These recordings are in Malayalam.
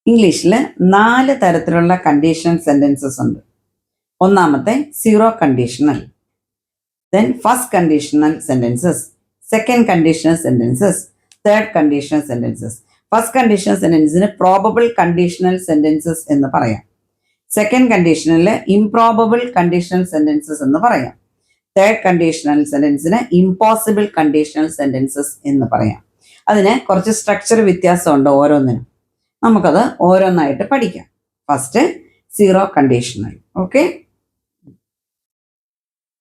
ഇംഗ്ലീഷിൽ 4 തരത്തിലുള്ള കണ്ടീഷണൽ സെന്റൻസസ് ഉണ്ട്. ഒന്നാമത്തെ zero conditional, then first conditional sentences, second conditional sentences, third conditional sentences. First conditional സെന്റൻസിന് പ്രോബബിൾ കണ്ടീഷണൽ സെന്റൻസസ് എന്ന് പറയാം. സെക്കൻഡ് കണ്ടീഷണലിൽ ഇംപ്രോബബിൾ കണ്ടീഷണൽ സെന്റൻസസ് എന്ന് പറയാം. തേർഡ് കണ്ടീഷണൽ സെന്റൻസിന് ഇംപോസിബിൾ കണ്ടീഷണൽ സെന്റൻസസ് എന്ന് പറയാം. അതിന് കുറച്ച് സ്ട്രക്ചർ വ്യത്യാസമുണ്ട് ഓരോന്നിനും. നമുക്കത് ഓരോന്നായിട്ട് പഠിക്കാം. First zero conditional. Okay,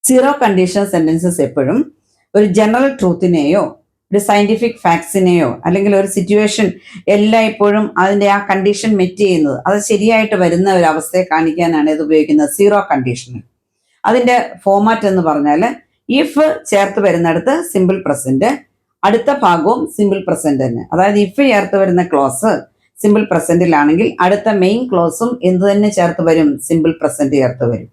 zero conditional sentences എപ്പോഴും ഒരു ജനറൽ ട്രൂത്തിനെയോ ഒരു സയന്റിഫിക് ഫാക്ട്സിനെയോ അല്ലെങ്കിൽ ഒരു സിറ്റുവേഷൻ എല്ലായ്പ്പോഴും അതിൻ്റെ ആ കണ്ടീഷൻ മെറ്റ് ചെയ്യുന്നത് അത് ശരിയായിട്ട് വരുന്ന ഒരു അവസ്ഥയെ കാണിക്കാനാണ് ഇത് ഉപയോഗിക്കുന്നത്. സീറോ കണ്ടീഷണൽ അതിൻ്റെ ഫോമാറ്റ് എന്ന് പറഞ്ഞാൽ ഇഫ് ചേർത്ത് വരുന്നിടത്ത് സിമ്പിൾ പ്രസന്റ്, അടുത്ത ഭാഗവും സിമ്പിൾ പ്രസന്റ് തന്നെ. അതായത് ഇഫ് ചേർത്ത് വരുന്ന ക്ലോസ് സിമ്പിൾ പ്രസന്റിലാണെങ്കിൽ അടുത്ത മെയിൻ ക്ലോസും എന്ത് തന്നെ ചേർത്ത് വരും? സിമ്പിൾ പ്രസന്റ് ചേർത്ത് വരും.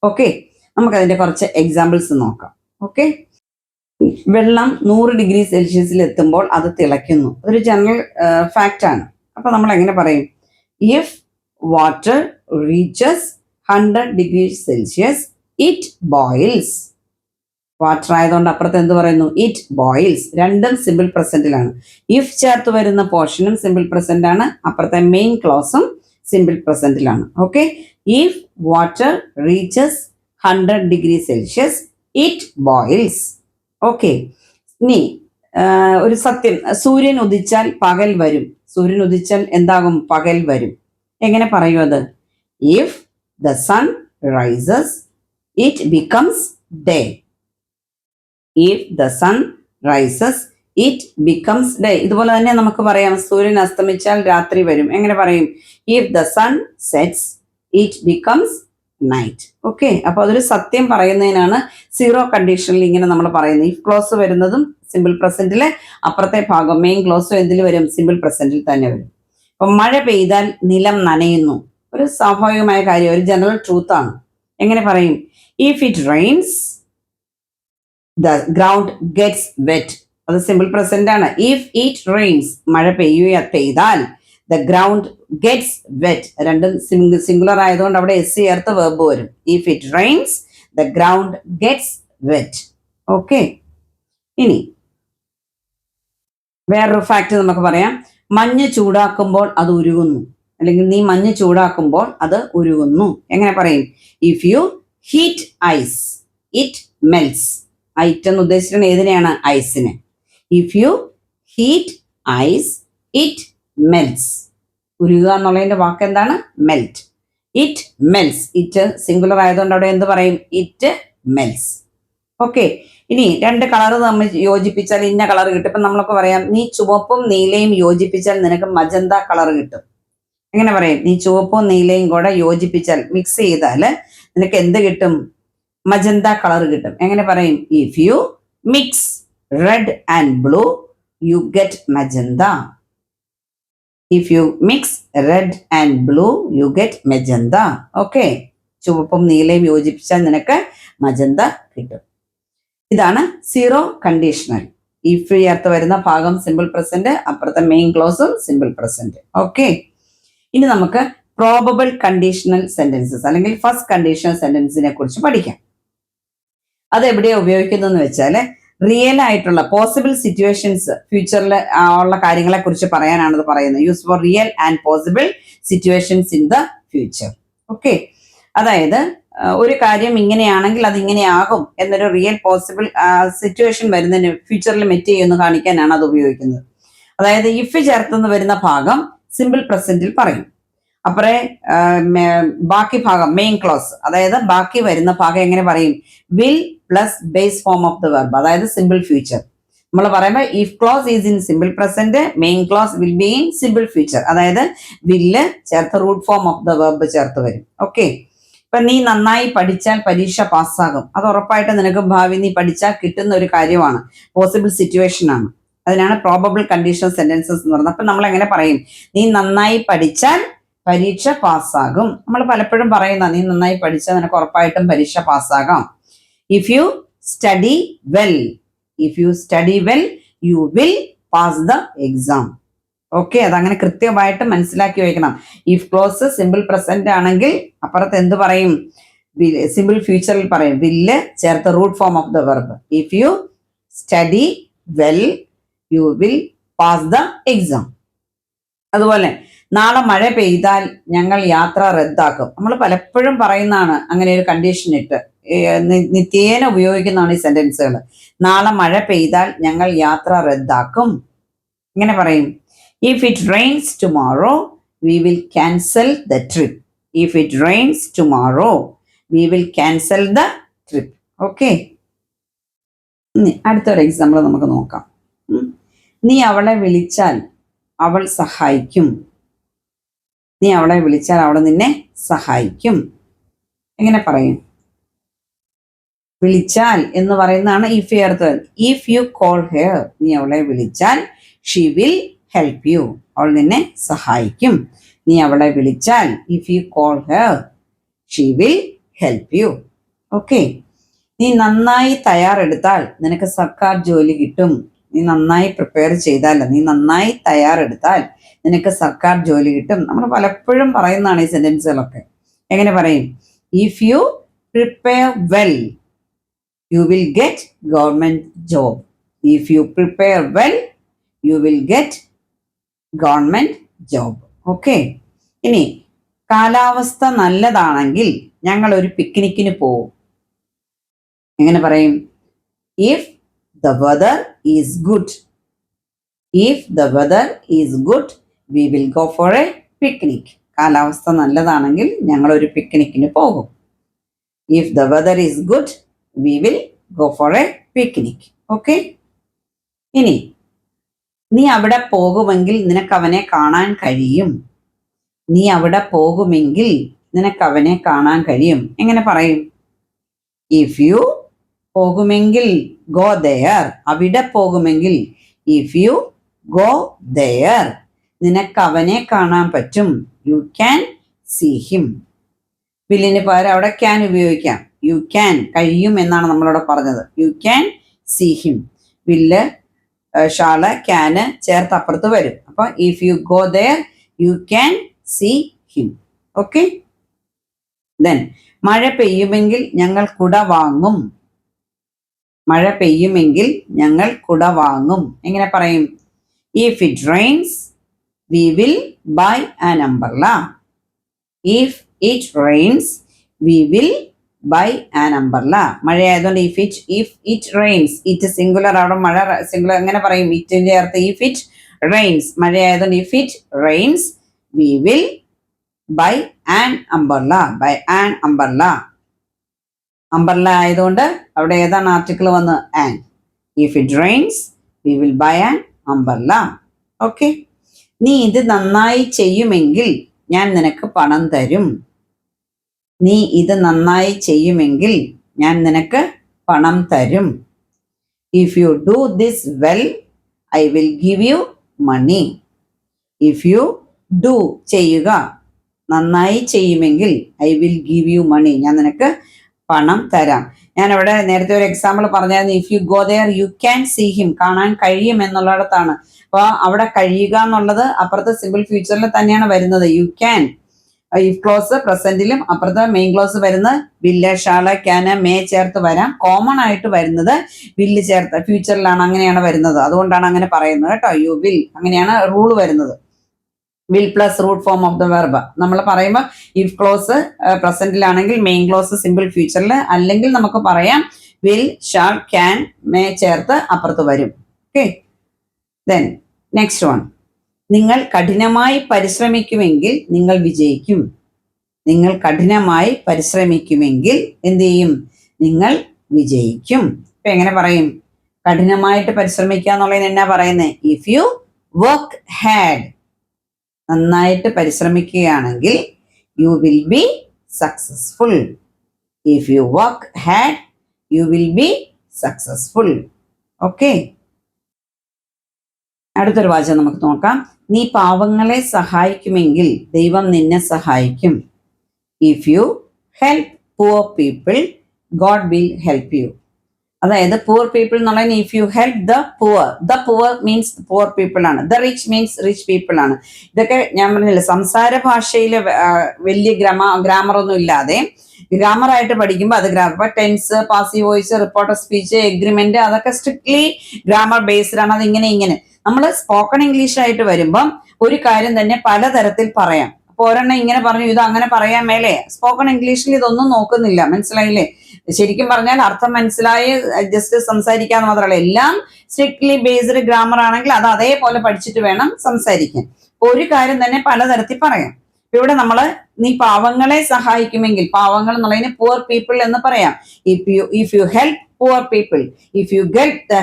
ഓക്കെ, നമുക്കതിൻ്റെ കുറച്ച് എക്സാമ്പിൾസ് നോക്കാം. ഓക്കെ, വെള്ളം 100 ഡിഗ്രി സെൽഷ്യസിൽ എത്തുമ്പോൾ അത് തിളയ്ക്കുന്നു. ഒരു ജനറൽ ഫാക്റ്റ് ആണ്. അപ്പൊ നമ്മൾ എങ്ങനെ പറയും? If water reaches 100 degree Celsius it boils. Water ആയതുകൊണ്ട് അപ്പുറത്ത് എന്ത് പറയുന്നു? It boils. രണ്ടും സിമ്പിൾ പ്രസന്റിലാണ്. ഇഫ് ചേർത്ത് വരുന്ന പോർഷനും സിമ്പിൾ പ്രസന്റ് ആണ്, അപ്പുറത്തെ മെയിൻ ക്ലോസും സിമ്പിൾ പ്രസന്റിലാണ്. Okay, if water reaches 100 degree Celsius it boils. Okay, ഇനി ഒരു സത്യം, സൂര്യൻ ഉദിച്ചാൽ പകൽ വരും. സൂര്യൻ ഉദിച്ചാൽ എന്താകും? പകൽ വരും. എങ്ങനെ പറയൂ അത്? If the sun rises it becomes day. If the sun rises it becomes day. ഇതുപോലെ തന്നെ നമുക്ക് പറയാം, സൂര്യൻ അസ്തമിച്ചാൽ രാത്രി വരും. എങ്ങനെ പറയും? If the sun sets it becomes night. Okay, അപ്പൊ അതൊരു സത്യം പറയുന്നതിനാണ് സീറോ കണ്ടീഷനിൽ ഇങ്ങനെ നമ്മൾ പറയുന്നത്. ഇഫ് ക്ലോസ് വരുന്നതും സിമ്പിൾ പ്രസന്റിലെ അപ്പുറത്തെ ഭാഗം മെയിൻ ക്ലോസും എന്തിൽ വരും? സിമ്പിൾ പ്രസന്റിൽ തന്നെ വരും. അപ്പൊ മഴ പെയ്താൽ നിലം നനയുന്നു. ഒരു സ്വാഭാവികമായ കാര്യം, ഒരു ജനറൽ ട്രൂത്ത് ആണ്. എങ്ങനെ പറയും? If it rains the ground gets wet. അത് സിമ്പിൾ പ്രസന്റ് ആണ്. ഇഫ് ഇറ്റ് റെയിൻസ്, മഴ പെയ്താൽ ദ ഗ്രൗണ്ട് ഗെറ്റ്സ് വെറ്റ്. രണ്ടും സിംഗുലർ ആയതുകൊണ്ട് അവിടെ എസ് ചേർത്ത് വെർബ് വരും. If it rains the ground gets wet. Okay, ഇനി വേറൊരു ഫാക്ട് നമുക്ക് പറയാം. മഞ്ഞ് ചൂടാക്കുമ്പോൾ അത് ഉരുകുന്നു. അല്ലെങ്കിൽ നീ മഞ്ഞ് ചൂടാക്കുമ്പോൾ അത് ഉരുകുന്നു. എങ്ങനെ പറയും? If you heat ice it melts. It എന്ന് ഉദ്ദേശിക്കുന്നത് ഏതിനെയാണ്? ഐസിനെ. If you heat ice it melts. ഉരുകുക എന്നുള്ളതിന്റെ വാക്ക് എന്താണ്? Melt. It melts. It singular ആയതുകൊണ്ട് അവിടെ എന്ത് പറയും? It melts. ഓക്കെ, ഇനി രണ്ട് കളർ നമ്മൾ യോജിപ്പിച്ചാൽ ഇന്ന കളർ കിട്ടും. ഇപ്പം നമ്മളൊക്കെ പറയാം, നീ ചുവപ്പും നീലയും യോജിപ്പിച്ചാൽ നിനക്ക് മജന്ത കളർ കിട്ടും. എങ്ങനെ പറയും? നീ ചുവപ്പും നീലയും കൂടെ യോജിപ്പിച്ചാൽ, മിക്സ് ചെയ്താൽ നിനക്ക് എന്ത് കിട്ടും? മജന്ത കളർ കിട്ടും. എങ്ങനെ പറയും? If U mix red and blue you get magenta. If you mix red and blue you get magenta. Okay, ചുവപ്പും നീലയും യോജിപ്പിച്ചാൽ നിനക്ക് മജന്ത കിട്ടും. ഇതാണ് സീറോ കണ്ടീഷണൽ. ഇഫ് ചേർത്ത് വരുന്ന ഭാഗം സിമ്പിൾ പ്രസന്റ്, അപ്പുറത്തെ മെയിൻ ക്ലോസും സിമ്പിൾ പ്രസന്റ്. ഓക്കെ, ഇനി നമുക്ക് പ്രോബബിൾ കണ്ടീഷണൽ സെന്റൻസസ് അല്ലെങ്കിൽ ഫസ്റ്റ് കണ്ടീഷണൽ സെന്റൻസിനെ കുറിച്ച് പഠിക്കാം. അത് എവിടെയാണ് ഉപയോഗിക്കുന്നതെന്ന് വെച്ചാൽ റിയൽ ആയിട്ടുള്ള പോസിബിൾ സിറ്റുവേഷൻസ്, ഫ്യൂച്ചറിൽ ഉള്ള കാര്യങ്ങളെ കുറിച്ച് പറയാനാണ് ഇത് പറയുന്നത്. Use for real and possible situations in the future. Okay, അതായത് ഒരു കാര്യം ഇങ്ങനെയാണെങ്കിൽ അത് ഇങ്ങനെയാകും എന്നൊരു റിയൽ പോസിബിൾ സിറ്റുവേഷൻ വരുന്നതിന് ഫ്യൂച്ചറിൽ മെറ്റ് ചെയ്യുമെന്ന് കാണിക്കാനാണ് അത് ഉപയോഗിക്കുന്നത്. അതായത് ഇഫ് ചേർത്തെന്ന് വരുന്ന ഭാഗം സിമ്പിൾ പ്രസന്റിൽ പറയും. അപ്പറേ ബാക്കി ഭാഗം മെയിൻ ക്ലോസ്, അതായത് ബാക്കി വരുന്ന ഭാഗം എങ്ങനെ പറയും? Will plus base form of the verb, അതായത് സിമ്പിൾ ഫ്യൂച്ചർ. നമ്മൾ പറയുമ്പോൾ if clause is in simple present, main clause will be in simple future. അതായത് വില്ല് ചേർത്ത് root form of the verb ചേർത്ത് വരും. ഓക്കെ, ഇപ്പൊ നീ നന്നായി പഠിച്ചാൽ പരീക്ഷ പാസ്സാകും. അത് ഉറപ്പായിട്ട് നിനക്ക് ഭാവി നീ പഠിച്ചാൽ കിട്ടുന്ന ഒരു കാര്യമാണ്, പോസിബിൾ സിറ്റുവേഷൻ ആണ്. അതിനാണ് പ്രോബബിൾ കണ്ടീഷണൽ സെന്റൻസസ് എന്ന് പറയുന്നത്. അപ്പൊ നമ്മൾ എങ്ങനെ പറയും? നീ നന്നായി പഠിച്ചാൽ പരീക്ഷ പാസ്സാകും. നമ്മൾ പലപ്പോഴും പറയുന്ന, നീ നന്നായി പഠിച്ചാൽ നിനക്ക് ഉറപ്പായിട്ടും പരീക്ഷ പാസ്സാകാം. If you study well, if you study well you will pass the exam. Okay, അതങ്ങനെ കൃത്യമായിട്ട് മനസ്സിലാക്കി വെക്കണം. ഇഫ് ക്ലോസ് സിമ്പിൾ പ്രസന്റ് ആണെങ്കിൽ അപ്പുറത്ത് എന്ത് പറയും? സിമ്പിൾ ഫ്യൂച്ചറിൽ പറയും വില്ല് ചേർത്ത് root form of the verb. If you study well you will pass the exam. അതുപോലെ നാളെ മഴ പെയ്താൽ ഞങ്ങൾ യാത്ര റദ്ദാക്കും. നമ്മൾ പലപ്പോഴും പറയുന്നതാണ് അങ്ങനെ ഒരു കണ്ടീഷൻ ഇട്ട്, നിത്യേന ഉപയോഗിക്കുന്നതാണ് ഈ സെന്റൻസുകൾ. നാളെ മഴ പെയ്താൽ ഞങ്ങൾ യാത്ര റദ്ദാക്കും. എങ്ങനെ പറയും? If it Reigns tomorrow we will cancel the trip. If it Reigns tomorrow we will cancel the trip. Okay, അടുത്തൊരു എക്സാമ്പിൾ നമുക്ക് നോക്കാം. നീ അവളെ വിളിച്ചാൽ അവൾ സഹായിക്കും. നീ അവളെ വിളിച്ചാൽ അവൾ നിന്നെ സഹായിക്കും. എങ്ങനെ പറയും? വിളിച്ചാൽ എന്ന് പറയുന്നതാണ് ഇഫ് ചേർത്ത്. ഇഫ് യു കോൾ ഹെർ, നീ അവളെ വിളിച്ചാൽ ഷീ വിൽ ഹെൽപ്പ് യു, അവൾ നിന്നെ സഹായിക്കും. നീ അവളെ വിളിച്ചാൽ if you call her she will help U. Okay, നീ നന്നായി തയ്യാറെടുത്താൽ നിനക്ക് സർക്കാർ ജോലി കിട്ടും. നീ നന്നായി പ്രിപ്പയർ ചെയ്താൽ, നീ നന്നായി തയ്യാറെടുത്താൽ നിനക്ക് സർക്കാർ ജോലി കിട്ടും. നമ്മൾ പലപ്പോഴും പറയുന്നതാണ് ഈ സെന്റൻസുകളൊക്കെ. എങ്ങനെ പറയും? If U prepare well you will get government job. If you prepare well you will get government job. Okay, ഇനി കാലാവസ്ഥ നല്ലതാണെങ്കിൽ ഞങ്ങൾ ഒരു പിക്നിക്കിന് പോവും. എങ്ങനെ പറയും? If the weather is good. If the weather is good, we will go for a picnic. കാലാവസ്ഥ നല്ലതാണെങ്കിൽ ഞങ്ങൾ ഒരു പിക്നിക്കിന് പോകും. If the weather is good, we will go for a picnic. Okay? ഇനി നീ അവിടെ പോകുമെങ്കിൽ നിനക്ക് അവനെ കാണാൻ കഴിയും. നീ അവിടെ പോകുമെങ്കിൽ നിനക്ക് അവനെ കാണാൻ കഴിയും. എങ്ങനെ പറയും? If you പോകുമെങ്കിൽ ഗോ ദെയർ, അവിടെ പോകുമെങ്കിൽ ഇഫ് യു ഗോ ദെയർ നിനക്ക് അവനെ കാണാൻ പറ്റും. You can see him. വില്ലിന് പകരം അവിടെ ക്യാൻ ഉപയോഗിക്കാം. യു ക്യാൻ, കഴിയും എന്നാണ് നമ്മളവിടെ പറഞ്ഞത്. You can see him. Will shall can ചേർത്ത് അപ്പുറത്ത് വരും. അപ്പൊ if you go there you can see him. Okay, then മഴ പെയ്യുമെങ്കിൽ ഞങ്ങൾ കുട വാങ്ങും. മഴ പെയ്യുമെങ്കിൽ ഞങ്ങൾ കുട വാങ്ങും. എങ്ങനെ പറയും? If it rains we will buy an umbrella. If it rains we will buy an umbrella. മഴയായതുകൊണ്ട് if it rains, it singular, അവിടെ മഴ സിംഗുലർ. എങ്ങനെ പറയും? ഇറ്റിന്റെ അർത്ഥം ഇഫ് ഇറ്റ് റെയിൻസ്. മഴയായതുകൊണ്ട് if it rains we will buy an umbrella. Buy an umbrella. Umbrella ആയതുകൊണ്ട് അവിടെ ഏതാണ് ആർട്ടിക്കിൾ വന്ന്? An. If it rains we will buy an umbrella. Okay, നീ ഇത് നന്നായി ചെയ്യുമെങ്കിൽ ഞാൻ നിനക്ക് പണം തരും. നീ ഇത് നന്നായി ചെയ്യുമെങ്കിൽ ഞാൻ നിനക്ക് പണം തരും. If you do this well I will give you money. If you do ചെയ്യുക, നന്നായി ചെയ്യുമെങ്കിൽ I will give you money, ഞാൻ നിനക്ക് പണം തരാം. ഞാൻ അവിടെ നേരത്തെ ഒരു എക്സാമ്പിൾ പറഞ്ഞായിരുന്നു. If you go there you can see him, കാണാൻ കഴിയും എന്നുള്ളിടത്താണ്. അപ്പോൾ അവിടെ കഴിയുക എന്നുള്ളത് അപ്പുറത്തെ സിമ്പിൾ ഫ്യൂച്ചറിൽ തന്നെയാണ് വരുന്നത്. യു ക്യാൻ, ഇഫ് ക്ലോസ് പ്രസന്റിലും അപ്പുറത്തെ മെയിൻ ക്ലോസ് വരുന്നത് വില്ല് ഷാള് ക്യാന് മേ ചേർത്ത് വരാം. കോമൺ ആയിട്ട് വരുന്നത് വില്ല് ചേർത്ത് ഫ്യൂച്ചറിലാണ്, അങ്ങനെയാണ് വരുന്നത്. അതുകൊണ്ടാണ് അങ്ങനെ പറയുന്നത് കേട്ടോ. യു വിൽ, അങ്ങനെയാണ് റൂൾ വരുന്നത്. Will plus root form of the verb. നമ്മൾ പറയുമ്പോൾ ഇഫ് ക്ലോസ് പ്രസന്റിലാണെങ്കിൽ മെയിൻ ക്ലോസ് സിമ്പിൾ ഫ്യൂച്ചറിൽ, അല്ലെങ്കിൽ നമുക്ക് പറയാം വിൽ ഷാൾ ക്യാൻ മേ ചേർത്ത് അപ്പുറത്ത് വരും. Okay, then next one. നിങ്ങൾ കഠിനമായി പരിശ്രമിക്കുമെങ്കിൽ നിങ്ങൾ വിജയിക്കും. നിങ്ങൾ കഠിനമായി പരിശ്രമിക്കുമെങ്കിൽ എന്ത് ചെയ്യും? നിങ്ങൾ വിജയിക്കും. ഇപ്പൊ എങ്ങനെ പറയും? കഠിനമായിട്ട് പരിശ്രമിക്കുക എന്നുള്ളതിന് എന്നാ പറയുന്നത്? ഇഫ് യു വർക്ക് ഹാഡ്, നന്നായിട്ട് പരിശ്രമിക്കുകയാണെങ്കിൽ you will be successful. If you work hard you will be successful. Okay, അടുത്തൊരു വാചകം നമുക്ക് നോക്കാം. നീ പാവങ്ങളെ സഹായിക്കുമെങ്കിൽ ദൈവം നിന്നെ സഹായിക്കും. If you help poor people God will help you. അതായത് പൂർ പീപ്പിൾ എന്നുള്ളതിന് if you help the poor means poor people ആണ്, the rich means rich people ആണ്. ഇതൊക്കെ ഞാൻ പറഞ്ഞില്ല, സംസാര ഭാഷയിൽ വലിയ ഗ്രാമറൊന്നും ഇല്ലാതെ ഗ്രാമറായിട്ട് പഠിക്കുമ്പോൾ അത് grammar, tense, passive voice, reporter speech, agreement, അതൊക്കെ സ്ട്രിക്ട്ലി ഗ്രാമർ ബേസ്ഡ് ആണ്. അത് ഇങ്ങനെ നമ്മൾ സ്പോക്കൺ ഇംഗ്ലീഷ് ആയിട്ട് വരുമ്പം ഒരു കാര്യം തന്നെ പലതരത്തിൽ പറയാം. അപ്പൊ ഒരെണ്ണം ഇങ്ങനെ പറഞ്ഞു, ഇത് അങ്ങനെ പറയാൻ മേലെ. സ്പോക്കൺ ഇംഗ്ലീഷിൽ ഇതൊന്നും നോക്കുന്നില്ല, മനസ്സിലായില്ലേ? ശരിക്കും പറഞ്ഞാൽ അർത്ഥം മനസ്സിലായി ജസ്റ്റ് സംസാരിക്കാന്ന് മാത്രമല്ല, എല്ലാം സ്ട്രിക്ട്ലി ബേസ്ഡ് ഗ്രാമർ ആണെങ്കിൽ അത് അതേപോലെ പഠിച്ചിട്ട് വേണം സംസാരിക്കാൻ. ഒരു കാര്യം തന്നെ പലതരത്തിൽ പറയാം. ഇവിടെ നമ്മള് നീ പാവങ്ങളെ സഹായിക്കുമെങ്കിൽ, പാവങ്ങൾ എന്നുള്ളതിന് പുവർ പീപ്പിൾ എന്ന് പറയാം. If you help poor people, if you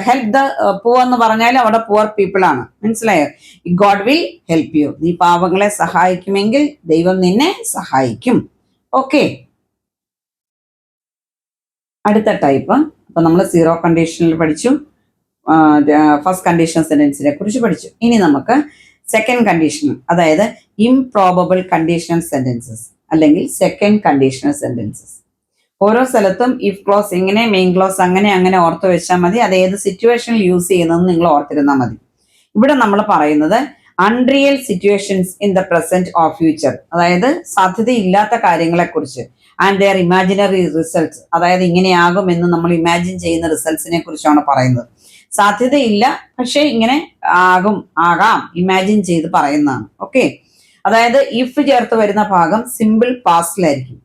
help the poor എന്ന് പറഞ്ഞാൽ അവിടെ പുവർ പീപ്പിൾ ആണ്, മനസ്സിലായോ? God will help U. നീ പാവങ്ങളെ സഹായിക്കുമെങ്കിൽ ദൈവം നിന്നെ സഹായിക്കും. ഓക്കെ, അടുത്ത ടൈപ്പ്. അപ്പൊ നമ്മൾ സീറോ കണ്ടീഷനിൽ പഠിച്ചു, ഫസ്റ്റ് കണ്ടീഷൻ സെന്റൻസിനെ കുറിച്ച് പഠിച്ചു. ഇനി നമുക്ക് സെക്കൻഡ് കണ്ടീഷൻ, അതായത് ഇംപ്രോബബിൾ കണ്ടീഷണൽ സെന്റൻസസ് അല്ലെങ്കിൽ സെക്കൻഡ് കണ്ടീഷണൽ സെന്റൻസസ്. ഓരോ സ്ഥലത്തും ഇഫ് ക്ലോസ് ഇങ്ങനെ, മെയിൻ ക്ലോസ് അങ്ങനെ ഓർത്ത് വെച്ചാൽ മതി. അത് ഏത് സിറ്റുവേഷനിൽ യൂസ് ചെയ്യുന്നതെന്ന് നിങ്ങൾ ഓർത്തിരുന്നാൽ മതി. ഇവിടെ നമ്മൾ പറയുന്നത് unreal situations in the present or future, അതായത് സാധ്യതയില്ലാത്ത കാര്യങ്ങളെ കുറിച്ച്, ആൻഡ് ദെയർ ഇമാജിനറി റിസൾട്ട്സ്, അതായത് ഇങ്ങനെയാകും എന്ന് നമ്മൾ ഇമാജിൻ ചെയ്യുന്ന റിസൾട്ട്സിനെ കുറിച്ചാണ് പറയുന്നത്. സാധ്യതയില്ല, പക്ഷെ ഇങ്ങനെ ആകാം, ഇമാജിൻ ചെയ്ത് പറയുന്നതാണ്. ഓക്കെ, അതായത് ഇഫ് ചേർത്ത് വരുന്ന ഭാഗം സിമ്പിൾ പാസ്റ്റിലായിരിക്കും.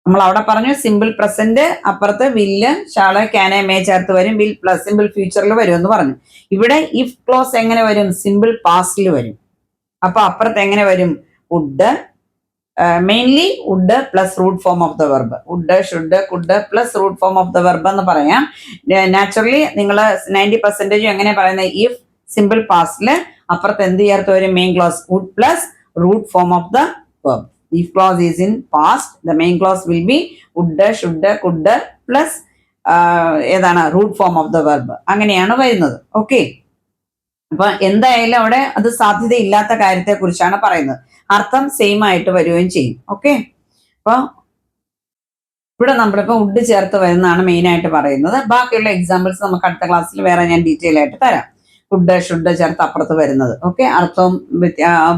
നമ്മൾ അവിടെ പറഞ്ഞു സിമ്പിൾ പ്രസന്റ്, അപ്പുറത്ത് വില്ല്, ഷാള്, ക്യാന്, മേ ചേർത്ത് വരും. വിൽ പ്ലസ് സിമ്പിൾ ഫ്യൂച്ചറിൽ വരും എന്ന് പറഞ്ഞു. ഇവിടെ ഇഫ് ക്ലോസ് എങ്ങനെ വരും? സിമ്പിൾ പാസ്റ്റിൽ വരും. അപ്പൊ അപ്പുറത്ത് എങ്ങനെ വരും? Would, mainly would plus root form of the verb. Would, should, could plus root form of the verb എന്ന് പറയാം. നാച്ചുറലി നിങ്ങൾ 90% എങ്ങനെ പറയുന്നത്? ഇഫ് സിമ്പിൾ പാസ്റ്റില് അപ്പുറത്ത് എന്ത് ചേർത്ത് വരും? Main clause would plus root form of the verb. If clause is in past, the main clause will be would, should, could plus ഏതാണ് root form of the verb. അങ്ങനെയാണ് വരുന്നത്. ഓക്കെ, അപ്പൊ എന്തായാലും അവിടെ അത് സാധ്യതയില്ലാത്ത കാര്യത്തെ കുറിച്ചാണ് പറയുന്നത്. അർത്ഥം സെയിം ആയിട്ട് വരികയും ചെയ്യും. ഓക്കെ, അപ്പൊ ഇവിടെ നമ്മളിപ്പോ വുഡ് ചേർത്ത് വരുന്നതാണ് മെയിൻ ആയിട്ട് പറയുന്നത്. ബാക്കിയുള്ള എക്സാമ്പിൾസ് നമുക്ക് അടുത്ത ക്ലാസ്സിൽ വേറെ ഞാൻ ഡീറ്റെയിൽ ആയിട്ട് തരാം. വുഡ്, ഷുഡ് ചേർത്ത് അപ്പുറത്ത് വരുന്നത്. ഓക്കെ, അർത്ഥം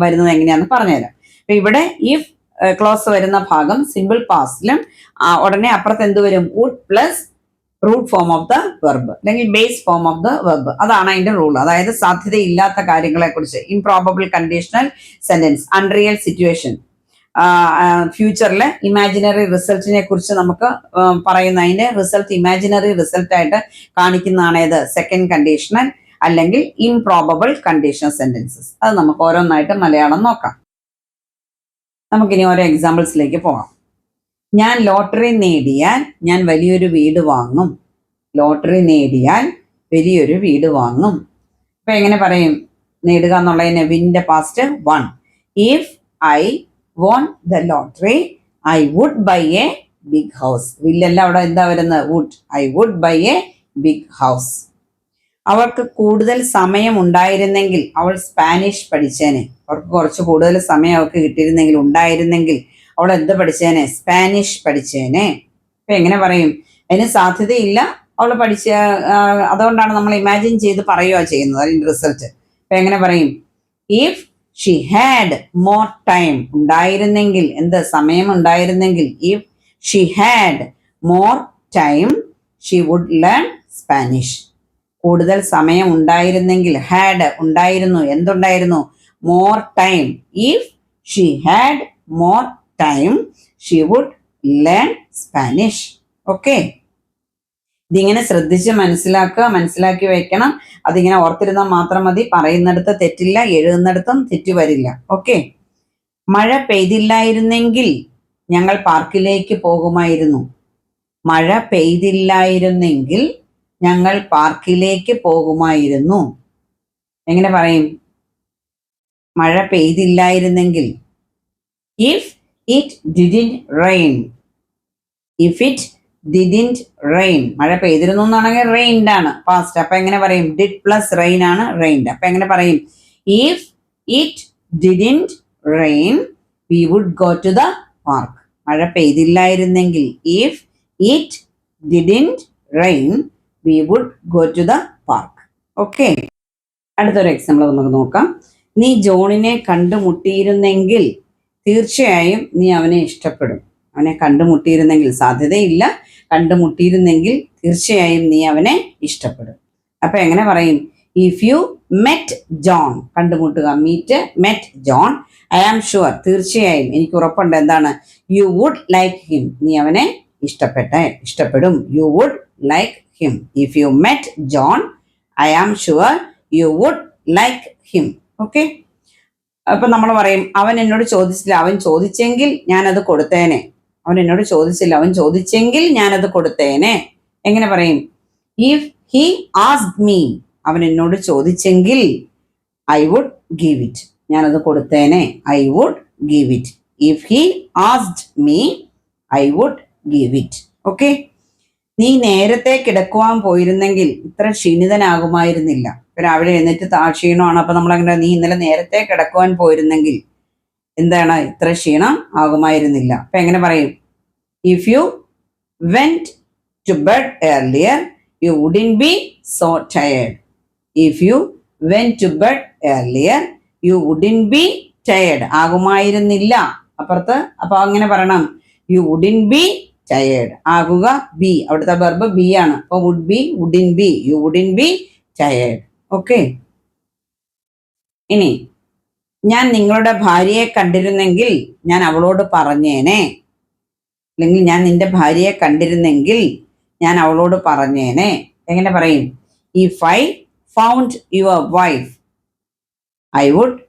വരുന്നത് എങ്ങനെയാണെന്ന് പറഞ്ഞുതരാം. അപ്പൊ ഇവിടെ ഇഫ് ക്ലോസ് വരുന്ന ഭാഗം സിമ്പിൾ പാസ്റ്റിലും ഉടനെ അപ്പുറത്ത് എന്ത് വരും? Would plus root form of the verb അല്ലെങ്കിൽ base form of the verb. അതാണ് അതിന്റെ റൂൾ. അതായത് സാധ്യതയില്ലാത്ത കാര്യങ്ങളെ കുറിച്ച്, improbable conditional sentence, unreal situation, ഫ്യൂച്ചറിലെ ഇമാജിനറി റിസൾട്ടിനെ കുറിച്ച് നമുക്ക് പറയുന്നതിന്റെ റിസൾട്ട് ഇമാജിനറി റിസൾട്ട് ആയിട്ട് കാണിക്കുന്നതാണ് ഏത്? സെക്കൻഡ് കണ്ടീഷണൽ അല്ലെങ്കിൽ ഇംപ്രോബബിൾ കണ്ടീഷണൽ സെന്റൻസസ്. അത് നമുക്ക് ഓരോന്നായിട്ട് മലയാളം നോക്കാം. നമുക്കിനി ഓരോ എക്സാമ്പിൾസിലേക്ക് പോകാം. ഞാൻ ലോട്ടറി നേടിയാൽ ഞാൻ വലിയൊരു വീട് വാങ്ങും. ലോട്ടറി നേടിയാൽ വലിയൊരു വീട് വാങ്ങും. അപ്പൊ എങ്ങനെ പറയും? നേടുക എന്നുള്ളതിന് വിന്റെ past won. If I won the lottery I would buy a big house. വില്ലെല്ലാം അവിടെ എന്താ വരുന്നത്? Would. I would buy a big house. അവൾക്ക് കൂടുതൽ സമയം ഉണ്ടായിരുന്നെങ്കിൽ അവൾ സ്പാനിഷ് പഠിച്ചേനെ. അവർക്ക് കുറച്ച് കൂടുതൽ സമയം അവൾക്ക് കിട്ടിയിരുന്നെങ്കിൽ, ഉണ്ടായിരുന്നെങ്കിൽ അവൾ എന്ത് പഠിച്ചേനെ? സ്പാനിഷ് പഠിച്ചേനെ. അപ്പൊ എങ്ങനെ പറയും? അതിന് സാധ്യതയില്ല, അവൾ അതുകൊണ്ടാണ് നമ്മൾ ഇമാജിൻ ചെയ്ത് പറയുക ചെയ്യുന്നത് അതിന്റെ റിസൾട്ട്. അപ്പൊ എങ്ങനെ പറയും? If she had more time, ഉണ്ടായിരുന്നെങ്കിൽ, എന്ത് സമയം ഉണ്ടായിരുന്നെങ്കിൽ, if she had more time she would learn Spanish. കൂടുതൽ സമയം ഉണ്ടായിരുന്നെങ്കിൽ, ഹാഡ് ഉണ്ടായിരുന്നു, എന്തുണ്ടായിരുന്നു? More time. If she had more time she would learn Spanish. Okay, ഇതിങ്ങനെ ശ്രദ്ധിച്ച് മനസ്സിലാക്കി വെക്കണം. അതിങ്ങനെ ഓർത്തിരുന്നാൽ മാത്രം മതി. പറയുന്നിടത്ത് തെറ്റില്ല, എഴുതുന്നിടത്തും തെറ്റ് വരില്ല. ഓക്കെ, മഴ പെയ്തില്ലായിരുന്നെങ്കിൽ ഞങ്ങൾ പാർക്കിലേക്ക് പോകുമായിരുന്നു. മഴ പെയ്തില്ലായിരുന്നെങ്കിൽ ഞങ്ങൾ പാർക്കിലേക്ക് പോകുമായിരുന്നു. എങ്ങനെ പറയും? മഴ പെയ്തില്ലായിരുന്നെങ്കിൽ. If it didn't rain. If it didn't rain, മഴ പെയ്തിരുന്നു എന്നാണെങ്കിൽ റെയിൻഡ് ആണ് പാസ്റ്റ്. അപ്പൊ എങ്ങനെ പറയും? ഡിഡ് പ്ലസ് റെയിൻ ആണ് റെയിൻഡ്. അപ്പൊ എങ്ങനെ പറയും? If it didn't rain we would go to the park. മഴ പെയ്തില്ലായിരുന്നെങ്കിൽ, if it didn't rain, we would go to the park. Okay. അടുത്തൊരു എക്സാമ്പിൾ നമുക്ക് നോക്കാം. നീ ജോണിനെ കണ്ടുമുട്ടിയിരുന്നെങ്കിൽ തീർച്ചയായും നീ അവനെ ഇഷ്ടപ്പെടും. അവനെ കണ്ടുമുട്ടിയിരുന്നെങ്കിൽ, സാധ്യതയില്ല, കണ്ടുമുട്ടിയിരുന്നെങ്കിൽ തീർച്ചയായും നീ അവനെ ഇഷ്ടപ്പെടും. അപ്പൊ എങ്ങനെ പറയും? ഇഫ് യു മെറ്റ് ജോൺ, കണ്ടുമുട്ടുക, meet, met John, I am sure, തീർച്ചയായും എനിക്ക് ഉറപ്പുണ്ട്, എന്താണ്? യു വുഡ് ലൈക്ക് ഹിം, നീ അവനെ ഇഷ്ടപ്പെടും. You would like him. If you met John, I am sure you would like him. Okay. അപ്പൊ നമ്മൾ പറയും, അവൻ എന്നോട് ചോദിച്ചില്ല, അവൻ ചോദിച്ചെങ്കിൽ ഞാനത് കൊടുത്തേനെ. അവൻ എന്നോട് ചോദിച്ചില്ല, അവൻ ചോദിച്ചെങ്കിൽ ഞാനത് കൊടുത്തേനെ. എങ്ങനെ പറയും? ഇഫ് ഹി ആസ്ക്ഡ് മീ, അവൻ എന്നോട് ചോദിച്ചെങ്കിൽ ഐ വുഡ് ഗീവ് ഇറ്റ്, ഞാനത് കൊടുത്തേനെ. I would give it. If he asked me I would give it. Okay. നീ നേരത്തെ കിടക്കുവാൻ പോയിരുന്നെങ്കിൽ ഇത്ര ക്ഷീണിതനാകുമായിരുന്നില്ല. രാവിലെ എഴുന്നേറ്റ് ക്ഷീണമാണ്. അപ്പൊ നമ്മളങ്ങനെ, നീ ഇന്നലെ നേരത്തെ കിടക്കുവാൻ പോയിരുന്നെങ്കിൽ എന്താണ്, ഇത്ര ക്ഷീണം ആകുമായിരുന്നില്ല. അപ്പൊ എങ്ങനെ പറയും? If you went to bed earlier you wouldn't be so tired. If you went to bed earlier you wouldn't be tired, ആകുമായിരുന്നില്ല അപ്പുറത്ത്. അപ്പൊ അങ്ങനെ പറയണം, യു വുഡിൻ ബി ടയേർഡ്. ആകുക ബി, അവിടുത്തെ വെർബ് ബി ആണ്. അപ്പൊ would be, wouldn't be, you wouldn't be tired. Okay. ഇനി, ഞാൻ നിങ്ങളുടെ ഭാര്യയെ കണ്ടിരുന്നെങ്കിൽ ഞാൻ അവളോട് പറഞ്ഞേനെ. അല്ലെങ്കിൽ ഞാൻ നിന്റെ ഭാര്യയെ കണ്ടിരുന്നെങ്കിൽ ഞാൻ അവളോട് പറഞ്ഞേനെ. എങ്ങനെ പറയും? If I found your wife I would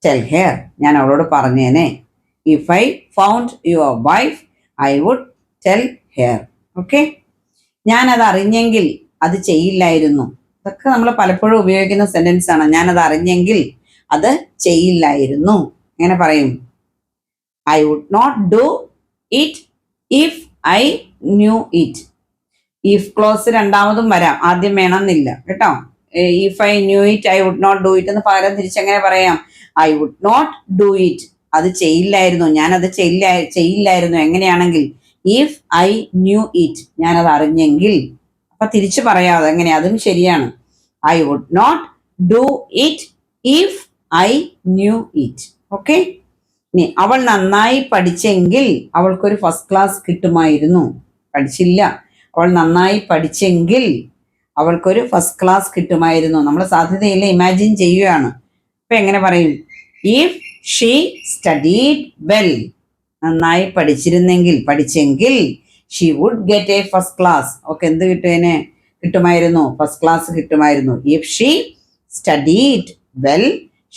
tell her, ഞാൻ അവളോട് പറഞ്ഞേനെ. If I found your wife I would tell her. Okay. ഞാനത് അറിഞ്ഞെങ്കിൽ അത് ചെയ്യില്ലായിരുന്നു. ഇതൊക്കെ നമ്മൾ പലപ്പോഴും ഉപയോഗിക്കുന്ന സെന്റൻസ് ആണ്. ഞാനത് അറിഞ്ഞെങ്കിൽ അത് ചെയ്യില്ലായിരുന്നു. എങ്ങനെ പറയും? I would not do it if I knew it. If clause രണ്ടാമതും വരാം, ആദ്യം വേണമെന്നില്ല കേട്ടോ. If I knew it I would not do it എന്ന് പകരം തിരിച്ചെങ്ങനെ പറയാം? I would not do it, അത് ചെയ്യില്ലായിരുന്നു, ഞാനത് ചെയ്യില്ലായിരുന്നു. എങ്ങനെയാണെങ്കിൽ ഇഫ് ഐ ന്യൂ ഇറ്റ്, ഞാനത് അറിഞ്ഞെങ്കിൽ. അപ്പൊ തിരിച്ചു പറയാതെ എങ്ങനെ? അതും ശരിയാണ്. I would not do it if I knew it. Okay. ഇനി, അവൾ നന്നായി പഠിച്ചെങ്കിൽ അവൾക്കൊരു ഫസ്റ്റ് ക്ലാസ് കിട്ടുമായിരുന്നു. പഠിച്ചില്ല, അവൾ നന്നായി പഠിച്ചെങ്കിൽ അവൾക്കൊരു ഫസ്റ്റ് ക്ലാസ് കിട്ടുമായിരുന്നു. നമ്മൾ സാധ്യതയില്ല, ഇമാജിൻ ചെയ്യുകയാണ്. അപ്പൊ എങ്ങനെ പറയും? ഇഫ് ഷീ സ്റ്റഡീഡ് വെൽ, നന്നായി പഠിച്ചെങ്കിൽ she would get a first class. Okay, എന്ത് കിട്ടുമായിരുന്നു? ഫസ്റ്റ് ക്ലാസ് കിട്ടുമായിരുന്നു. If she studied well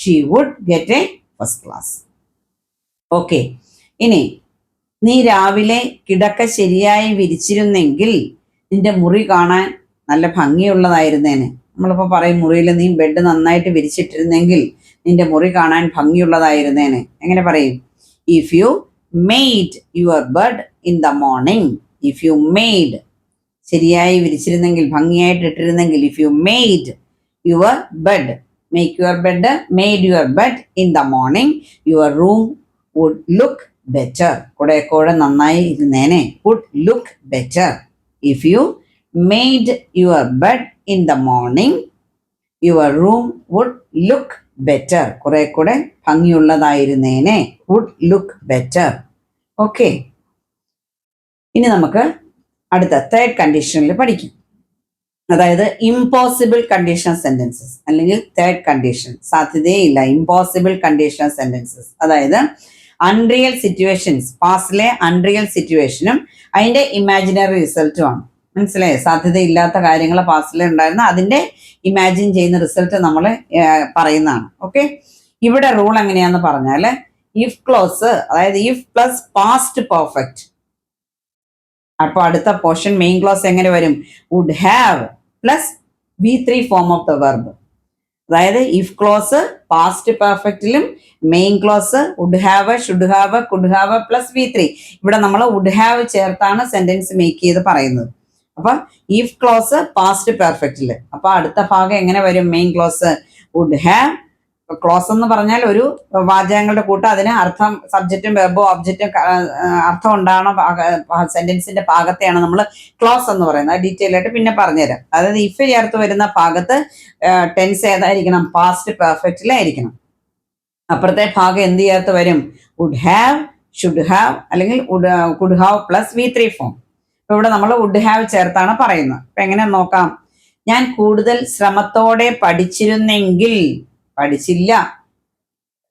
she would get a first class. Okay. ഇനി, നീ രാവിലെ കിടക്ക ശരിയായി വിരിച്ചിരുന്നെങ്കിൽ നിന്റെ മുറി കാണാൻ നല്ല ഭംഗിയുള്ളതായിരുന്നേനെ. നമ്മളിപ്പോൾ പറയും, മുറിയിൽ നീ ബെഡ് നന്നായിട്ട് വിരിച്ചിട്ടിരുന്നെങ്കിൽ നിന്റെ മുറി കാണാൻ ഭംഗിയുള്ളതായിരുന്നേനെ. എങ്ങനെ പറയും? If you made your bed in the morning. If you made, ശരിയായി വിരിച്ചിരുന്നെങ്കിൽ, ഭംഗിയായിട്ട് ഇട്ടിരുന്നെങ്കിൽ. If you made your bed, make your bed, made your bed in the morning your room would look better. കൂടെ നന്നായി ഇരുന്നേനെ. Would look better. If you made your bed in the morning your room would look better. കൂടെ ഭംഗിയുള്ളതായിരുന്നേനെ. Would look better. ഓക്കെ. ഇനി നമുക്ക് അടുത്ത തേർഡ് കണ്ടീഷനിൽ പഠിക്കും. അതായത് ഇമ്പോസിബിൾ കണ്ടീഷണൽ സെന്റൻസസ്, അല്ലെങ്കിൽ തേർഡ് കണ്ടീഷൻ, സാധ്യതയില്ല, ഇമ്പോസിബിൾ കണ്ടീഷണൽ സെന്റൻസസ്. അതായത് അൺറിയൽ സിറ്റുവേഷൻസ്, പാസ്റ്റിലെ അൺറിയൽ സിറ്റുവേഷനും അതിന്റെ ഇമാജിനറി റിസൾട്ടും ആണ്. മനസ്സിലായോ? സാധ്യതയില്ലാത്ത കാര്യങ്ങൾ പാസ്റ്റിൽ ഉണ്ടായിരുന്ന അതിന്റെ ഇമാജിൻ ചെയ്യുന്ന റിസൾട്ട് നമ്മൾ പറയുന്നതാണ്. ഓക്കെ. ഇവിടെ റൂൾ എങ്ങനെയാന്ന് പറഞ്ഞാൽ, ഇഫ് ക്ലോസ്, അതായത് ഇഫ് പ്ലസ് പാസ്റ്റ് പെർഫെക്റ്റ്. അപ്പൊ അടുത്ത പോർഷൻ മെയിൻ ക്ലോസ് എങ്ങനെ വരും? Would have plus V3 form of the verb. അതായത് ഇഫ് ക്ലോസ് പാസ്റ്റ് പെർഫെക്റ്റിലും main clause would have, should have, could have plus V3. ഇവിടെ നമ്മൾ വുഡ് ഹാവ് ചേർത്താണ് സെന്റൻസ് മേക്ക് ചെയ്ത് പറയുന്നത്. അപ്പൊ ഇഫ് ക്ലോസ് പാസ്റ്റ് പെർഫെക്റ്റില്, അപ്പൊ അടുത്ത ഭാഗം എങ്ങനെ വരും? Main clause would have clause എന്ന് പറഞ്ഞാൽ ഒരു വാചകങ്ങളുടെ കൂട്ടം, അതിന് അർത്ഥം സബ്ജക്റ്റും വെർബും ഓബ്ജക്റ്റും അർത്ഥം ഉണ്ടാവണ സെന്റൻസിന്റെ ഭാഗത്തെയാണ് നമ്മൾ ക്ലോസ് എന്ന് പറയുന്നത്. ഡീറ്റെയിൽ ആയിട്ട് പിന്നെ പറഞ്ഞുതരാം. അതായത് ഇഫ് ചേർത്ത് വരുന്ന ഭാഗത്ത് ടെൻസ് ഏതായിരിക്കണം? പാസ്റ്റ് പെർഫെക്റ്റിലായിരിക്കണം. അപ്പുറത്തെ ഭാഗം എന്ത് ചേർത്ത് വരും? വുഡ് ഹാവ്, ഷുഡ് ഹാവ്, അല്ലെങ്കിൽ could have plus V3 form. ഇപ്പൊ ഇവിടെ നമ്മൾ വുഡ് ഹാവ് ചേർത്താണ് പറയുന്നത്. അപ്പൊ എങ്ങനെ നോക്കാം? ഞാൻ കൂടുതൽ ശ്രമത്തോടെ പഠിച്ചിരുന്നെങ്കിൽ, പഠിച്ചില്ല,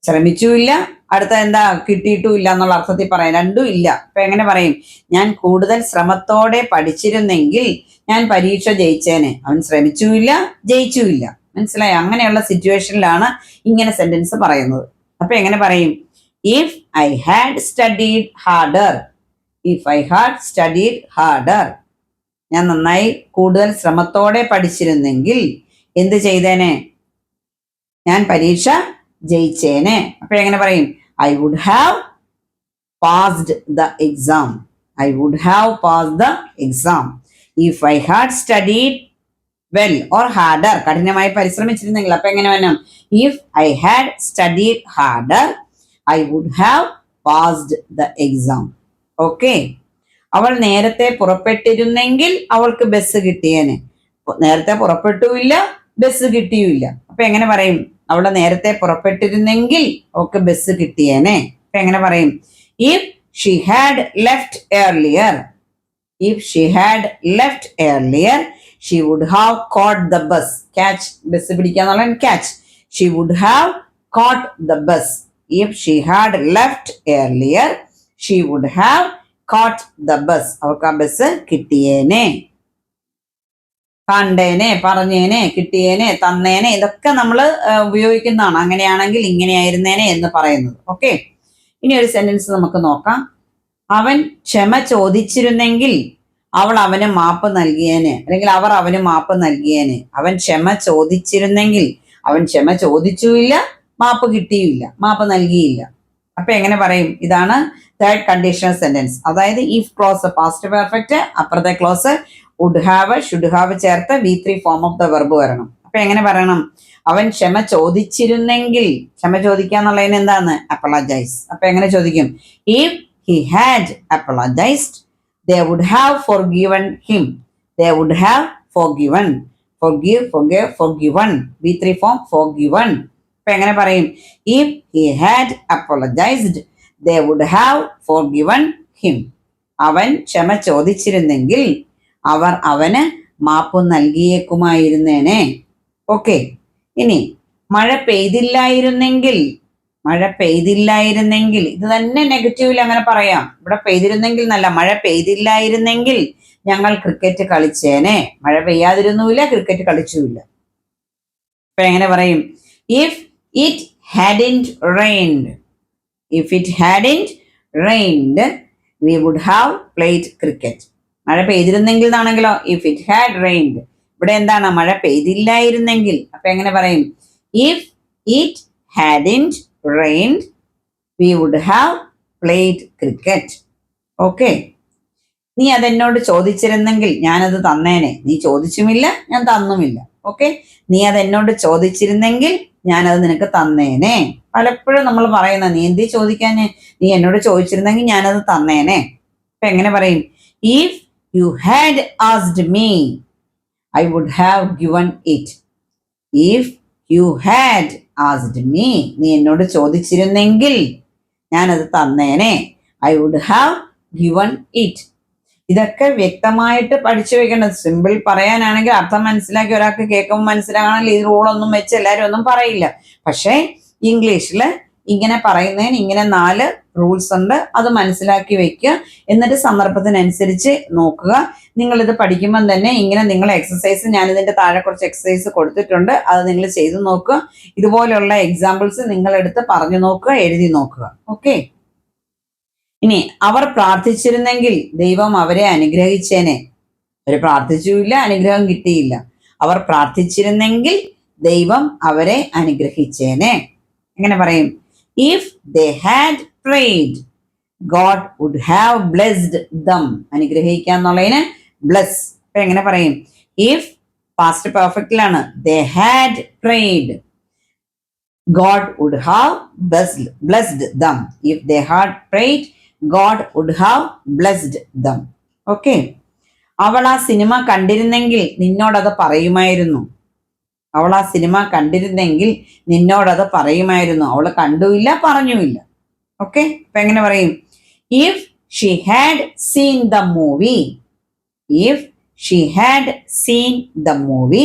ശ്രമിച്ചുമില്ല, അടുത്ത എന്താ കിട്ടിയിട്ടുമില്ല എന്നുള്ള അർത്ഥത്തിൽ പറയാം. രണ്ടും ഇല്ല. അപ്പൊ എങ്ങനെ പറയും? ഞാൻ കൂടുതൽ ശ്രമത്തോടെ പഠിച്ചിരുന്നെങ്കിൽ ഞാൻ പരീക്ഷ ജയിച്ചേനെ. അവൻ ശ്രമിച്ചുമില്ല, ജയിച്ചുമില്ല. മനസ്സിലായോ? അങ്ങനെയുള്ള സിറ്റുവേഷനിലാണ് ഇങ്ങനെ സെന്റൻസ് പറയുന്നത്. അപ്പൊ എങ്ങനെ പറയും? If I had studied harder, if I had studied harder, ഞാൻ നന്നായി കൂടുതൽ ശ്രമത്തോടെ പഠിച്ചിരുന്നെങ്കിൽ എന്ത് ചെയ്തേനെ? ഞാൻ പരീക്ഷ ജയിച്ചേനെ. അപ്പൊ എങ്ങനെ പറയും? I would have passed the exam, I would have passed the exam. If I had studied well or harder, കഠിനമായി പരിശ്രമിച്ചിരുന്നെങ്കിൽ. അപ്പൊ എങ്ങനെ വേണം? If I had studied harder I would have passed the exam. Okay. അവൾ നേരത്തെ പുറപ്പെട്ടിരുന്നെങ്കിൽ അവൾക്ക് ബസ് കിട്ടിയേനെ. നേരത്തെ പുറപ്പെട്ടുമില്ല, ബസ് കിട്ടിയുമില്ല. അപ്പൊ എങ്ങനെ പറയും? അവള് നേരത്തെ പുറപ്പെട്ടിരുന്നെങ്കിൽ അവൾക്ക് ബസ് കിട്ടിയേനെ. അപ്പൊ എങ്ങനെ പറയും? If she had left earlier, if she had left earlier she would have caught the bus. Catch, bus പിടിക്കാന്നുള്ള catch. She would have caught the bus. If she had left earlier she would have caught the bus. അവർക്ക് ആ ബസ് കിട്ടിയേനെ, കണ്ടേനെ, പറഞ്ഞേനെ, കിട്ടിയേനെ, തന്നേനെ, ഇതൊക്കെ നമ്മൾ ഉപയോഗിക്കുന്നതാണ്. അങ്ങനെയാണെങ്കിൽ ഇങ്ങനെയായിരുന്നേനെ എന്ന് പറയുന്നത്. ഓക്കെ. ഇനി ഒരു സെന്റൻസ് നമുക്ക് നോക്കാം. അവൻ ക്ഷമ ചോദിച്ചിരുന്നെങ്കിൽ അവൾ അവന് മാപ്പ് നൽകിയേനെ, അല്ലെങ്കിൽ അവർ അവന് മാപ്പ് നൽകിയേനെ. അവൻ ക്ഷമ ചോദിച്ചിരുന്നെങ്കിൽ, അവൻ ക്ഷമ ചോദിച്ചുമില്ല, മാപ്പ് കിട്ടിയില്ല, മാപ്പ് നൽകിയില്ല. അപ്പൊ എങ്ങനെ പറയും? ഇതാണ് തേർഡ് കണ്ടീഷണൽ സെന്റൻസ്. അതായത് ഇഫ് ക്ലോസ് പാസ്റ്റ് പെർഫെക്റ്റ്, അപ്പുറത്തെ clause would have, should have ചേർത്ത് V3 form of the verb വരണം. അപ്പൊ എങ്ങനെ പറയണം? അവൻ ക്ഷമ ചോദിച്ചിരുന്നെങ്കിൽ, ക്ഷമ ചോദിക്കാന്നുള്ളതിന് എന്താണ്? അപ്പളജൈസ്. അപ്പൊ എങ്ങനെ ചോദിക്കും? If he had apologized they would have forgiven him, they would have forgiven. Forgive, forgive, forgiven. V3 form forgiven. അപ്പൊ എങ്ങനെ പറയും? If he had apologized they would have forgiven him. അവൻ ക്ഷമ ചോദിച്ചിരുന്നെങ്കിൽ അവർ അവന് മാപ്പ് നൽകിയേക്കുമായിരുന്നേനെ. ഓക്കെ. ഇനി മഴ പെയ്തില്ലായിരുന്നെങ്കിൽ, മഴ പെയ്തില്ലായിരുന്നെങ്കിൽ, ഇത് തന്നെ നെഗറ്റീവിൽ അങ്ങനെ പറയാം. ഇവിടെ പെയ്തിരുന്നെങ്കിൽ എന്നല്ല, മഴ പെയ്തില്ലായിരുന്നെങ്കിൽ ഞങ്ങൾ ക്രിക്കറ്റ് കളിച്ചേനെ. മഴ പെയ്യാതിരുന്നുമില്ല, ക്രിക്കറ്റ് കളിച്ചുമില്ല. അപ്പൊ എങ്ങനെ പറയും? If it hadn't rained, if it hadn't rained we would have played cricket. മഴ പെയ്തിരുന്നെങ്കിൽ എന്നാണെങ്കിലോ ഇഫ് ഇറ്റ് ഹാഡ് റെയിൻഡ്. ഇവിടെ എന്താണ്? മഴ പെയ്തില്ലായിരുന്നെങ്കിൽ. അപ്പൊ എങ്ങനെ പറയും? If it hadn't rained we would have played cricket. Okay. നീ അതെന്നോട് ചോദിച്ചിരുന്നെങ്കിൽ ഞാനത് തന്നേനെ. നീ ചോദിച്ചുമില്ല, ഞാൻ തന്നുമില്ല. ഓക്കെ. നീ അതെന്നോട് ചോദിച്ചിരുന്നെങ്കിൽ ഞാനത് നിനക്ക് തന്നേനെ. പലപ്പോഴും നമ്മൾ പറയുന്ന, നീ എന്തി ചോദിക്കാന്, നീ എന്നോട് ചോദിച്ചിരുന്നെങ്കിൽ ഞാനത് തന്നേനെ. അപ്പൊ എങ്ങനെ പറയും? If you had asked me I would have given it. If you had asked me, നീ എന്നോട് ചോദിച്ചിരുന്നെങ്കിൽ ഞാനത് തന്നേനെ. I would have given it. ഇതൊക്കെ വ്യക്തമായിട്ട് പഠിച്ചു വെക്കേണ്ടത്. സിമ്പിൾ പറയാനാണെങ്കിൽ അർത്ഥം മനസ്സിലാക്കി ഒരാൾക്ക് കേൾക്കുമ്പോൾ മനസ്സിലാകണമെങ്കിൽ ഈ റൂളൊന്നും വെച്ച് എല്ലാവരും ഒന്നും പറയില്ല. പക്ഷേ ഇംഗ്ലീഷിൽ ഇങ്ങനെ പറയുന്നതിന് ഇങ്ങനെ 4 റൂൾസ് ഉണ്ട്. അത് മനസ്സിലാക്കി വെക്കുക. എന്നിട്ട് സന്ദർഭത്തിനനുസരിച്ച് നോക്കുക. നിങ്ങളിത് പഠിക്കുമ്പം തന്നെ ഇങ്ങനെ നിങ്ങൾ എക്സസൈസ്, ഞാനിതിൻ്റെ താഴെ കുറച്ച് എക്സസൈസ് കൊടുത്തിട്ടുണ്ട്, അത് നിങ്ങൾ ചെയ്തു നോക്കുക. ഇതുപോലുള്ള എക്സാമ്പിൾസ് നിങ്ങളെടുത്ത് പറഞ്ഞു നോക്കുക, എഴുതി നോക്കുക. ഓക്കെ. ഇനി അവർ പ്രാർത്ഥിച്ചിരുന്നെങ്കിൽ ദൈവം അവരെ അനുഗ്രഹിച്ചേനെ. അവർ പ്രാർത്ഥിച്ചുമില്ല, അനുഗ്രഹം കിട്ടിയില്ല. അവർ പ്രാർത്ഥിച്ചിരുന്നെങ്കിൽ ദൈവം അവരെ അനുഗ്രഹിച്ചേനെ. എങ്ങനെ പറയും? If they had prayed God would have blessed them. അനുഗ്രഹിക്കുക എന്നുള്ളതിന് ബ്ലെസ്. അപ്പൊ എങ്ങനെ പറയും? ഇഫ് പാസ്റ്റ് പെർഫെക്റ്റിലാണ്, they had prayed. God would have blessed them. If they had prayed, God would have blessed them. Okay. അവൾ ആ സിനിമ കണ്ടിരുന്നെങ്കിൽ നിന്നോടത് പറയുമായിരുന്നു. അവൾ ആ സിനിമ കണ്ടിരുന്നെങ്കിൽ നിന്നോടത് പറയുമായിരുന്നു. അവൾ കണ്ടുമില്ല, പറഞ്ഞുമില്ല. ഓക്കെ, അപ്പൊ എങ്ങനെ പറയും? If she had seen the movie, if she had seen the movie,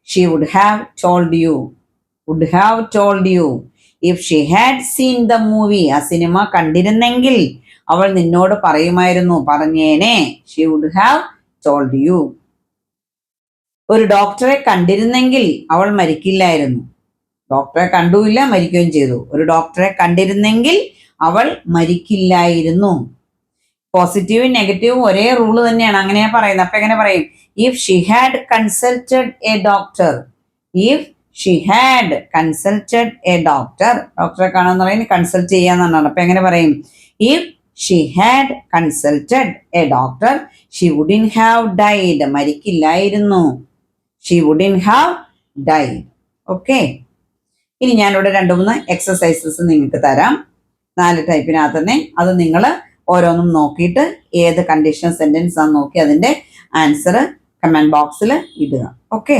she would have told you. Would have told you. If she had seen the movie, ആ സിനിമ കണ്ടിരുന്നെങ്കിൽ അവൾ നിന്നോട് പറയുമായിരുന്നു, പറഞ്ഞേനെ. She would have told you. ഒരു ഡോക്ടറെ കണ്ടിരുന്നെങ്കിൽ അവൾ മരിക്കില്ലായിരുന്നു. ഡോക്ടറെ കണ്ടുമില്ല, മരിക്കുകയും ചെയ്തു. ഒരു ഡോക്ടറെ കണ്ടിരുന്നെങ്കിൽ അവൾ മരിക്കില്ലായിരുന്നു. പോസിറ്റീവും നെഗറ്റീവും ഒരേ റൂള് തന്നെയാണ്. അങ്ങനെയാ പറയുന്നത്. അപ്പൊ എങ്ങനെ പറയും? If she had consulted a doctor, if she had consulted a doctor, ഡോക്ടറെ കാണാന്ന് പറയുന്നത് കൺസൾട്ട് ചെയ്യാന്നാണ്. അപ്പൊ എങ്ങനെ പറയും? If she had consulted a doctor, she wouldn't have died, മരിക്കില്ലായിരുന്നു. She wouldn't have died. Okay, ഇനി ഞാനിവിടെ 2-3 എക്സസൈസസ് നിങ്ങൾക്ക് തരാം. 4 ടൈപ്പിനകത്ത് തന്നെ. അത് നിങ്ങൾ ഓരോന്നും നോക്കിയിട്ട് ഏത് കണ്ടീഷണൽ സെന്റൻസ് ആണെന്ന് നോക്കി അതിന്റെ ആൻസർ കമന്റ് ബോക്സിൽ ഇടുക. ഓക്കെ.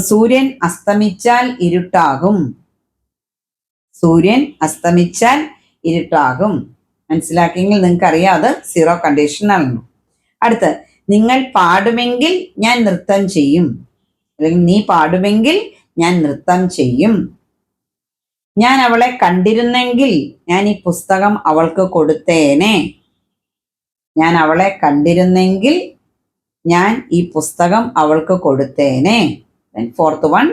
സൂര്യൻ അസ്തമിച്ചാൽ ഇരുട്ടാകും. സൂര്യൻ അസ്തമിച്ചാൽ ഇരുട്ടാകും. മനസ്സിലാക്കിയെങ്കിൽ നിങ്ങൾക്ക് അറിയാം അത് 0 കണ്ടീഷനാണ്. അടുത്ത്, നിങ്ങൾ പാടുമെങ്കിൽ ഞാൻ നൃത്തം ചെയ്യും. അല്ലെങ്കിൽ നീ പാടുമെങ്കിൽ ഞാൻ നൃത്തം ചെയ്യും. ഞാൻ അവളെ കണ്ടിരുന്നെങ്കിൽ ഞാൻ ഈ പുസ്തകം അവൾക്ക് കൊടുത്തേനെ. ഞാൻ അവളെ കണ്ടിരുന്നെങ്കിൽ ഞാൻ ഈ പുസ്തകം അവൾക്ക് കൊടുത്തേനെ. 4th one,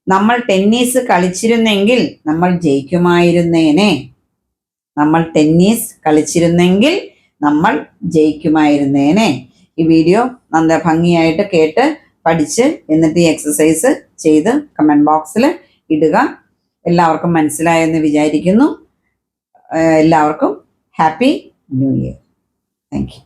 നമ്മൾ ടെന്നീസ് കളിച്ചിരുന്നെങ്കിൽ നമ്മൾ ജയിക്കുമായിരുന്നേനെ. നമ്മൾ ടെന്നീസ് കളിച്ചിരുന്നെങ്കിൽ നമ്മൾ ജയിക്കുമായിരുന്നേനെ. ഈ വീഡിയോ നല്ല ഭംഗിയായിട്ട് കേട്ട് പഠിച്ച് എന്നിട്ട് ഈ എക്സസൈസ് ചെയ്ത് കമന്റ് ബോക്സിൽ ഇടുക. എല്ലാവർക്കും മനസ്സിലായെന്ന് വിചാരിക്കുന്നു. എല്ലാവർക്കും happy new year. Thank you.